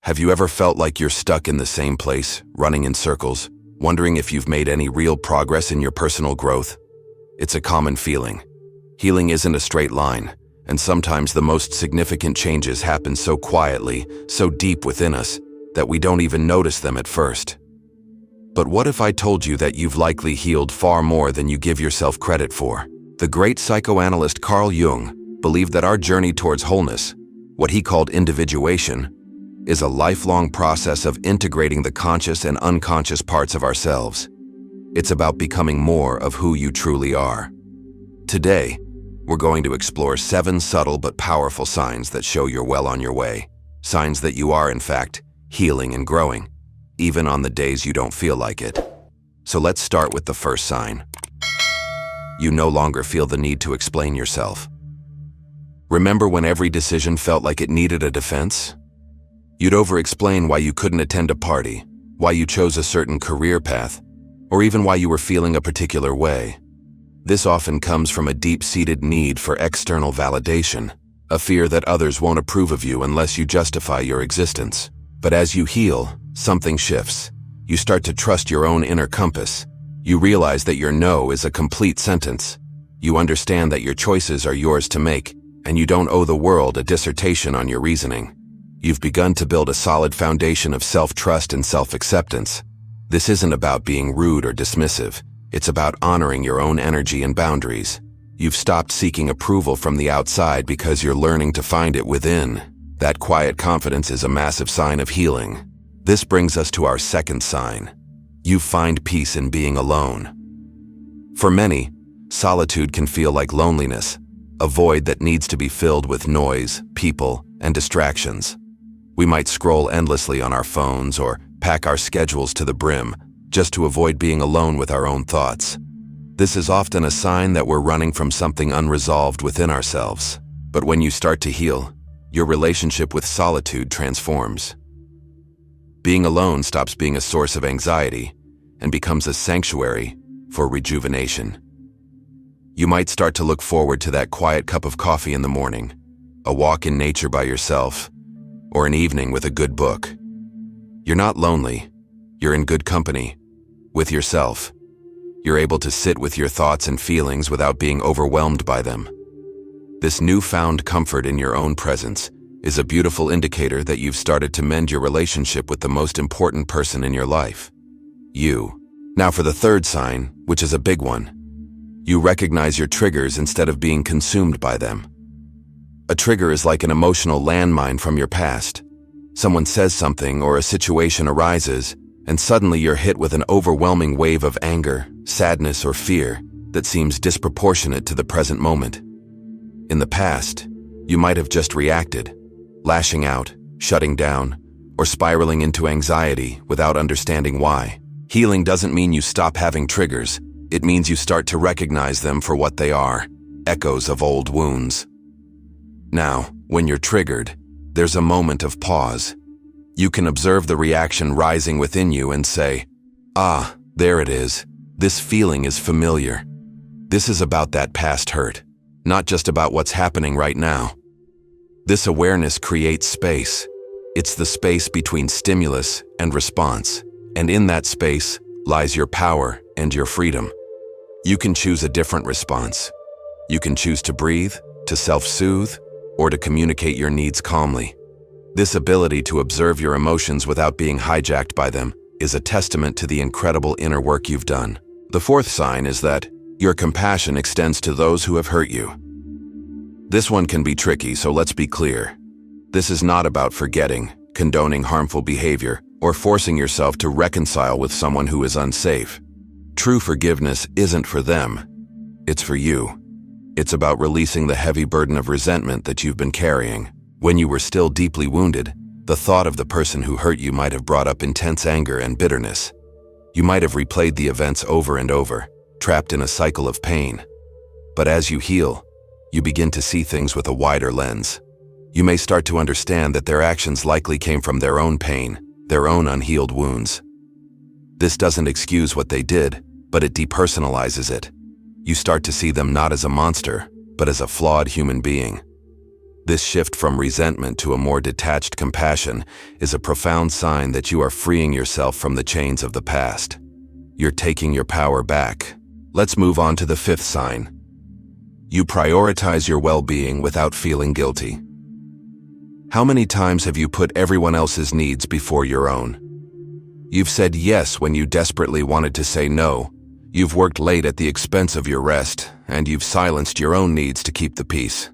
Have you ever felt like you're stuck in the same place, running in circles, wondering if you've made any real progress in your personal growth? It's a common feeling. Healing isn't a straight line, and sometimes the most significant changes happen so quietly, so deep within us, that we don't even notice them at first. But what if I told you that you've likely healed far more than you give yourself credit for? The great psychoanalyst Carl Jung believed that our journey towards wholeness, what he called individuation, is a lifelong process of integrating the conscious and unconscious parts of ourselves. It's about becoming more of who you truly are. Today, we're going to explore 7 subtle but powerful signs that show you're well on your way. Signs that you are, in fact, healing and growing, even on the days you don't feel like it. So let's start with the first sign. You no longer feel the need to explain yourself. Remember when every decision felt like it needed a defense? You'd over-explain why you couldn't attend a party, why you chose a certain career path, or even why you were feeling a particular way. This often comes from a deep-seated need for external validation, a fear that others won't approve of you unless you justify your existence. But as you heal, something shifts. You start to trust your own inner compass. You realize that your no is a complete sentence. You understand that your choices are yours to make, and you don't owe the world a dissertation on your reasoning. You've begun to build a solid foundation of self-trust and self-acceptance. This isn't about being rude or dismissive. It's about honoring your own energy and boundaries. You've stopped seeking approval from the outside because you're learning to find it within. That quiet confidence is a massive sign of healing. This brings us to our second sign. You find peace in being alone. For many, solitude can feel like loneliness, a void that needs to be filled with noise, people, and distractions. We might scroll endlessly on our phones or pack our schedules to the brim just to avoid being alone with our own thoughts. This is often a sign that we're running from something unresolved within ourselves. But when you start to heal, your relationship with solitude transforms. Being alone stops being a source of anxiety and becomes a sanctuary for rejuvenation. You might start to look forward to that quiet cup of coffee in the morning, a walk in nature by yourself, or an evening with a good book. You're not lonely. You're in good company, with yourself. You're able to sit with your thoughts and feelings without being overwhelmed by them. This newfound comfort in your own presence is a beautiful indicator that you've started to mend your relationship with the most important person in your life, you. Now for the third sign, which is a big one. You recognize your triggers instead of being consumed by them. A trigger is like an emotional landmine from your past. Someone says something or a situation arises, and suddenly you're hit with an overwhelming wave of anger, sadness, or fear that seems disproportionate to the present moment. In the past, you might have just reacted, lashing out, shutting down, or spiraling into anxiety without understanding why. Healing doesn't mean you stop having triggers. It means you start to recognize them for what they are, echoes of old wounds. Now, when you're triggered, there's a moment of pause. You can observe the reaction rising within you and say, "Ah, there it is. This feeling is familiar." This is about that past hurt, not just about what's happening right now. This awareness creates space. It's the space between stimulus and response, and in that space lies your power and your freedom. You can choose a different response. You can choose to breathe, to self-soothe, or to communicate your needs calmly. This ability to observe your emotions without being hijacked by them is a testament to the incredible inner work you've done. The fourth sign is that your compassion extends to those who have hurt you. This one can be tricky, so let's be clear. This is not about forgetting, condoning harmful behavior, or forcing yourself to reconcile with someone who is unsafe. True forgiveness isn't for them. It's for you. It's about releasing the heavy burden of resentment that you've been carrying. When you were still deeply wounded, the thought of the person who hurt you might have brought up intense anger and bitterness. You might have replayed the events over and over, trapped in a cycle of pain. But as you heal, you begin to see things with a wider lens. You may start to understand that their actions likely came from their own pain, their own unhealed wounds. This doesn't excuse what they did, but it depersonalizes it. You start to see them not as a monster, but as a flawed human being. This shift from resentment to a more detached compassion is a profound sign that you are freeing yourself from the chains of the past. You're taking your power back. Let's move on to the fifth sign. You prioritize your well-being without feeling guilty. How many times have you put everyone else's needs before your own? You've said yes when you desperately wanted to say no. You've worked late at the expense of your rest, and you've silenced your own needs to keep the peace.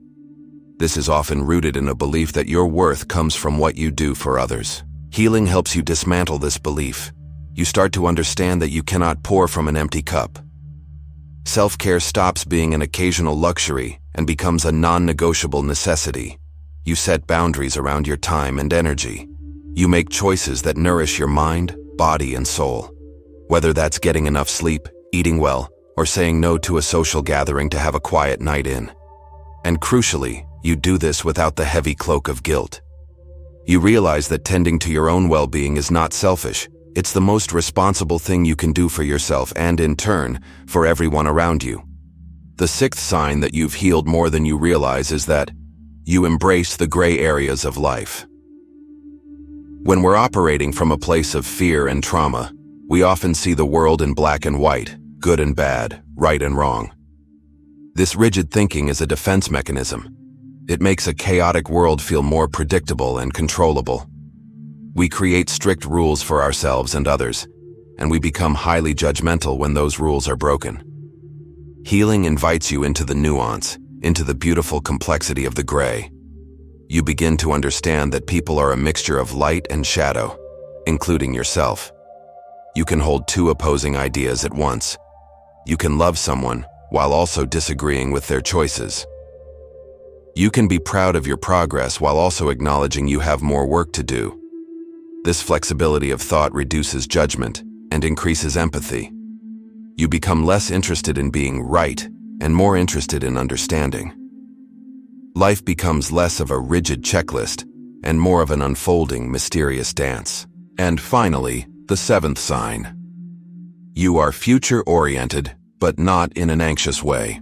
This is often rooted in a belief that your worth comes from what you do for others. Healing helps you dismantle this belief. You start to understand that you cannot pour from an empty cup. Self-care stops being an occasional luxury and becomes a non-negotiable necessity. You set boundaries around your time and energy. You make choices that nourish your mind, body, and soul. Whether that's getting enough sleep, eating well, or saying no to a social gathering to have a quiet night in. And crucially, you do this without the heavy cloak of guilt. You realize that tending to your own well-being is not selfish. It's the most responsible thing you can do for yourself and, in turn, for everyone around you. The sixth sign that you've healed more than you realize is that you embrace the gray areas of life. When we're operating from a place of fear and trauma, we often see the world in black and white, good and bad, right and wrong. This rigid thinking is a defense mechanism. It makes a chaotic world feel more predictable and controllable. We create strict rules for ourselves and others, and we become highly judgmental when those rules are broken. Healing invites you into the nuance, into the beautiful complexity of the gray. You begin to understand that people are a mixture of light and shadow, including yourself. You can hold two opposing ideas at once. You can love someone while also disagreeing with their choices. You can be proud of your progress while also acknowledging you have more work to do. This flexibility of thought reduces judgment and increases empathy. You become less interested in being right and more interested in understanding. Life becomes less of a rigid checklist and more of an unfolding, mysterious dance. And finally, the seventh sign. You are future-oriented, but not in an anxious way.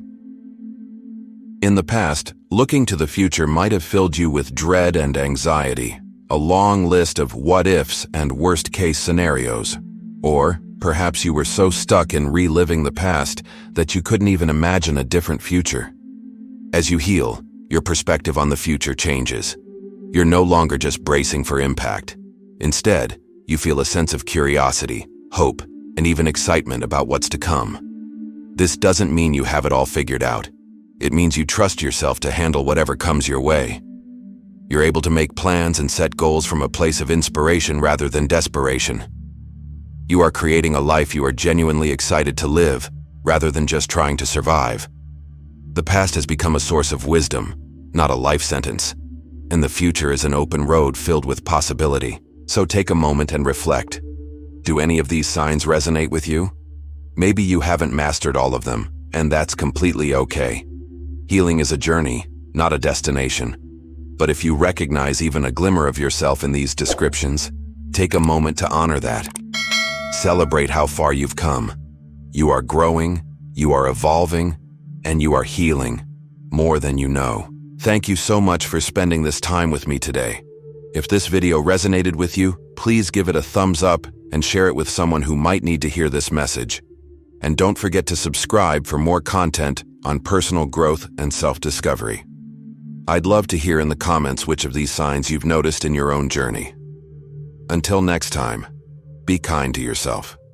In the past, looking to the future might have filled you with dread and anxiety, a long list of what-ifs and worst-case scenarios. Or perhaps you were so stuck in reliving the past that you couldn't even imagine a different future. As you heal, your perspective on the future changes. You're no longer just bracing for impact. Instead, you feel a sense of curiosity, hope, and even excitement about what's to come. This doesn't mean you have it all figured out. It means you trust yourself to handle whatever comes your way. You're able to make plans and set goals from a place of inspiration rather than desperation. You are creating a life you are genuinely excited to live, rather than just trying to survive. The past has become a source of wisdom, not a life sentence, and the future is an open road filled with possibility. So take a moment and reflect. Do any of these signs resonate with you? Maybe you haven't mastered all of them, and that's completely okay. Healing is a journey, not a destination. But if you recognize even a glimmer of yourself in these descriptions, take a moment to honor that. Celebrate how far you've come. You are growing, you are evolving, and you are healing more than you know. Thank you so much for spending this time with me today. If this video resonated with you, please give it a thumbs up and share it with someone who might need to hear this message. And don't forget to subscribe for more content on personal growth and self-discovery. I'd love to hear in the comments which of these signs you've noticed in your own journey. Until next time, be kind to yourself.